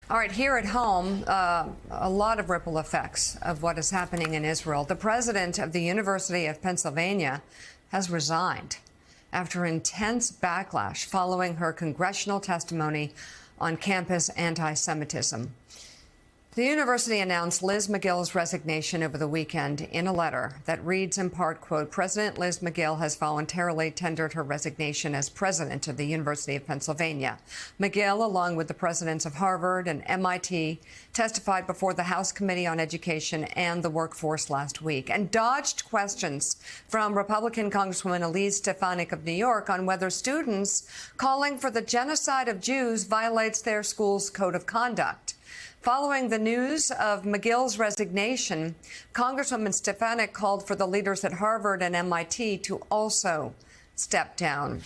All right, here at home, a lot of ripple effects of what is happening in Israel. The president of the University of Pennsylvania has resigned after intense backlash following her congressional testimony on campus anti-Semitism. The university announced Liz Magill's resignation over the weekend in a letter that reads in part, quote, President Liz Magill has voluntarily tendered her resignation as president of the University of Pennsylvania. Magill, along with the presidents of Harvard and MIT, testified before the House Committee on Education and the Workforce last week and dodged questions from Republican Congresswoman Elise Stefanik of New York on whether students calling for the genocide of Jews violates their school's code of conduct. Following the news of Magill's resignation, Congresswoman Stefanik called for the leaders at Harvard and MIT to also step down.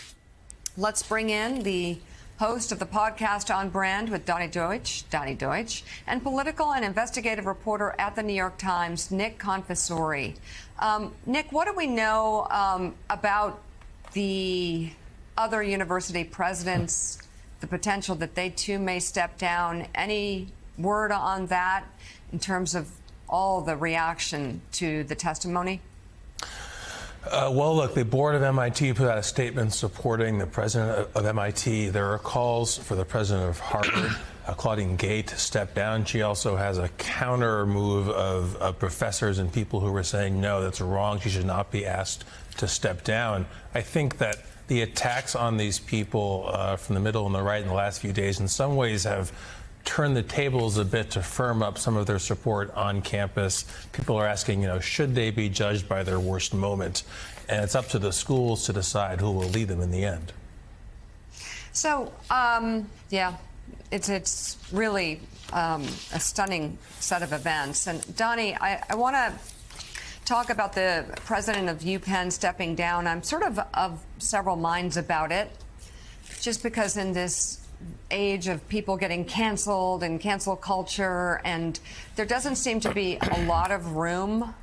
Let's bring in the host of the podcast On Brand with Donny Deutsch, and political and investigative reporter at the New York Times, Nick Confessori. Nick, what do we know about the other university presidents, the potential that they too may step down? Any word on that in terms of all the reaction to the testimony? Well, look, the board of MIT put out a statement supporting the president of MIT. There are calls for the president of Harvard, Claudine Gay, to step down. She also has a counter move of professors and people who were saying, no, that's wrong. She should not be asked to step down. I think that the attacks on these people from the middle and the right in the last few days in some ways have turn the tables a bit to firm up some of their support on campus. People are asking, should they be judged by their worst moment? And it's up to the schools to decide who will lead them in the end. So, yeah, it's really a stunning set of events. And Donny, I want to talk about the president of UPenn stepping down. I'm sort of several minds about it, just because in this age of people getting canceled and cancel culture, and there doesn't seem to be a lot of room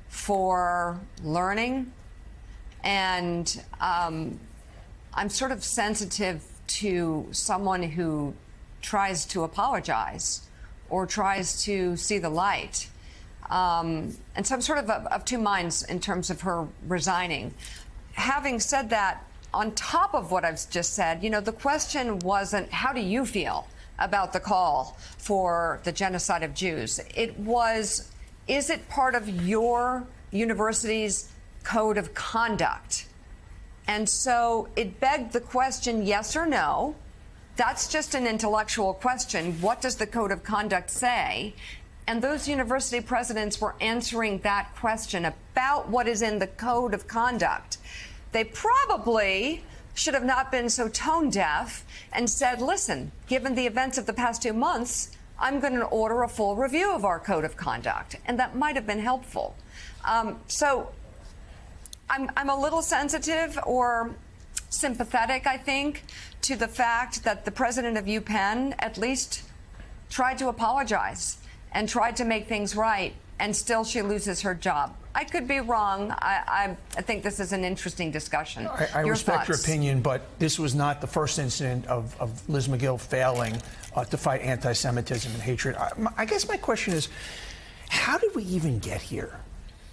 for learning. And I'm sort of sensitive to someone who tries to apologize or tries to see the light. And so I'm sort of two minds in terms of her resigning. Having said that, on top of what I've just said, the question wasn't, how do you feel about the call for the genocide of Jews? It was, is it part of your university's code of conduct? And so it begged the question, yes or no. That's just an intellectual question. What does the code of conduct say? And those university presidents were answering that question about what is in the code of conduct. They probably should have not been so tone deaf and said, listen, given the events of the past 2 months, I'm going to order a full review of our code of conduct. And that might have been helpful. So I'm a little sensitive or sympathetic, I think, to the fact that the president of UPenn at least tried to apologize and tried to make things right, and still she loses her job. I could be wrong. I think this is an interesting discussion. I respect your opinion, but this was not the first incident of Liz Magill failing to fight anti-Semitism and hatred. I guess my question is, how did we even get here?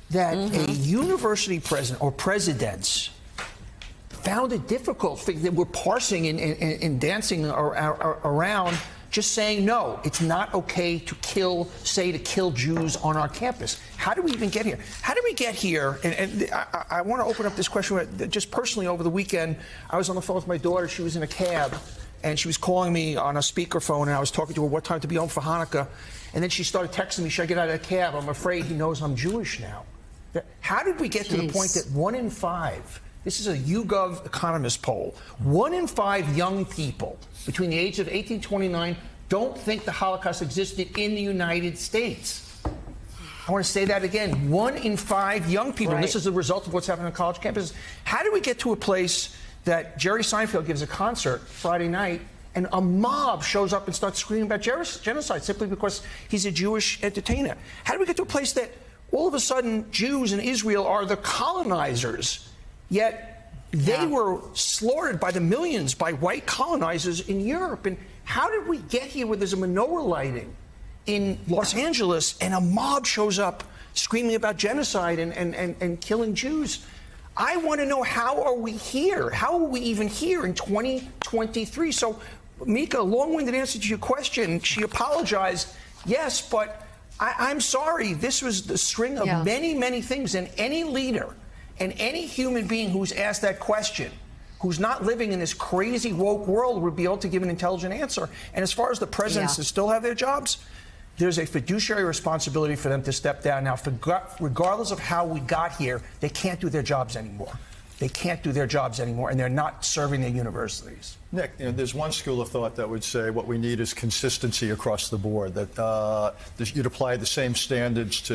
That a university president or presidents found it difficult. They were parsing and dancing around just saying, no, it's not okay to kill Jews on our campus. How did we even get here? How did we get here? And I want to open up this question just personally. Over the weekend, I was on the phone with my daughter. She was in a cab, and she was calling me on a speakerphone, and I was talking to her what time to be home for Hanukkah. And then she started texting me, should I get out of the cab? I'm afraid he knows I'm Jewish now. How did we get to the point that 1 in 5, this is a YouGov Economist poll, 1 in 5 young people between the age of 18 and 29 don't think the Holocaust existed in the United States? I want to say that again. 1 in 5 young people. Right. This is the result of what's happening on college campuses. How did we get to a place that Jerry Seinfeld gives a concert Friday night and a mob shows up and starts screaming about genocide simply because he's a Jewish entertainer? How did we get to a place that all of a sudden Jews in Israel are the colonizers, yet They Yeah. were slaughtered by the millions by white colonizers in Europe. And how did we get here where there's a menorah lighting in Los Angeles and a mob shows up screaming about genocide and killing Jews? I want to know, how are we here? How are we even here in 2023? So, Mika, long-winded answer to your question. She apologized, yes, but I'm sorry. This was the string of many, many things. And any leader and any human being who's asked that question, who's not living in this crazy woke world, would be able to give an intelligent answer. And as far as the presidents that still have their jobs, there's a fiduciary responsibility for them to step down. Now, regardless of how we got here, they can't do their jobs anymore. They can't do their jobs anymore, and they're not serving their universities. Nick, there's one school of thought that would say what we need is consistency across the board, that you'd apply the same standards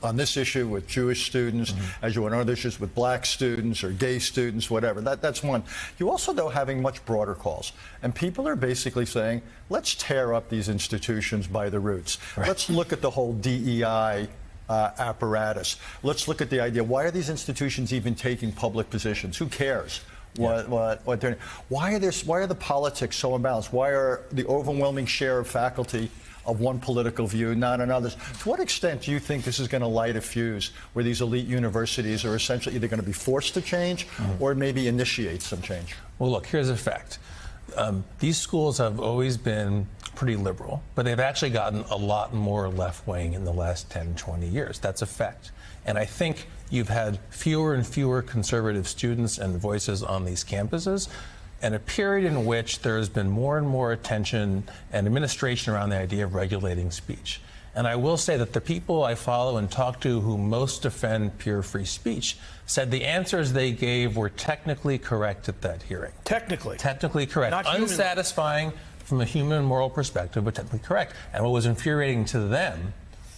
on this issue with Jewish students as you would on other issues with black students or gay students, whatever. That's one. You also, though, having much broader calls. And people are basically saying, let's tear up these institutions by the roots. Right. Let's look at the whole DEI apparatus. Let's look at the idea, why are these institutions even taking public positions? Who cares? Why are the politics so imbalanced? Why are the overwhelming share of faculty of one political view, not another's? To what extent do you think this is going to light a fuse where these elite universities are essentially either going to be forced to change or maybe initiate some change? Well, look, here's a fact. These schools have always been pretty liberal, but they've actually gotten a lot more left-wing in the last 10, 20 years. That's a fact. And I think you've had fewer and fewer conservative students and voices on these campuses, and a period in which there has been more and more attention and administration around the idea of regulating speech. And I will say that the people I follow and talk to who most defend pure free speech said the answers they gave were technically correct at that hearing. Technically correct. Not human. Unsatisfying from a human moral perspective, but technically correct. And what was infuriating to them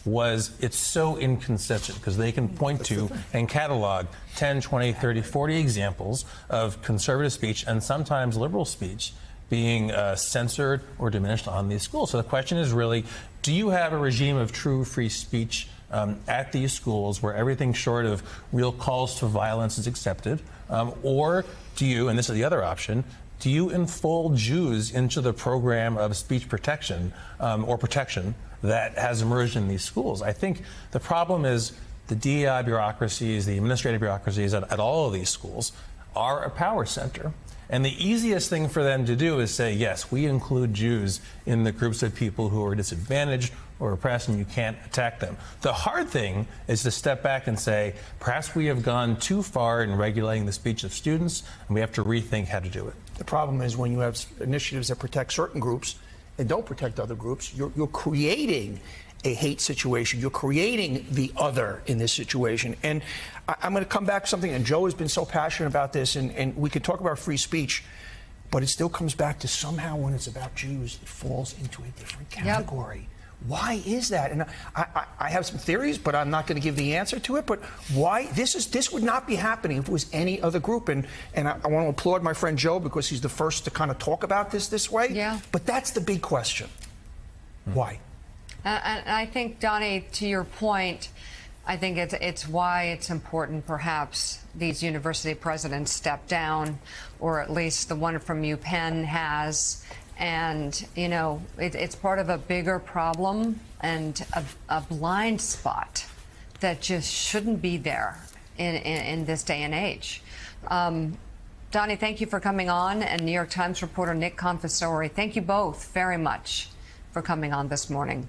was it's so inconsistent, because they can point to and catalog 10, 20, 30, 40 examples of conservative speech and sometimes liberal speech being censored or diminished on these schools. So the question is really, do you have a regime of true free speech at these schools where everything short of real calls to violence is accepted? Or do you, and this is the other option, do you enfold Jews into the program of speech protection or protection that has emerged in these schools? I think the problem is the DEI bureaucracies, the administrative bureaucracies at all of these schools are a power center. And the easiest thing for them to do is say, yes, we include Jews in the groups of people who are disadvantaged or oppressed, and you can't attack them. The hard thing is to step back and say, perhaps we have gone too far in regulating the speech of students, and we have to rethink how to do it. The problem is when you have initiatives that protect certain groups and don't protect other groups, you're creating a hate situation. You're creating the other in this situation. And I'm going to come back to something, and Joe has been so passionate about this, and we could talk about free speech, but it still comes back to somehow when it's about Jews, it falls into a different category. Yep. Why is that? And I have some theories, but I'm not going to give the answer to it. But why? This would not be happening if it was any other group. And I want to applaud my friend Joe because he's the first to kind of talk about this way. Yeah. But that's the big question. Why? And I think, Donnie, to your point, I think it's why it's important perhaps these university presidents step down, or at least the one from UPenn has. And, you know, it's part of a bigger problem and a blind spot that just shouldn't be there in this day and age. Donnie, thank you for coming on, and New York Times reporter Nick Confessore, thank you both very much for coming on this morning.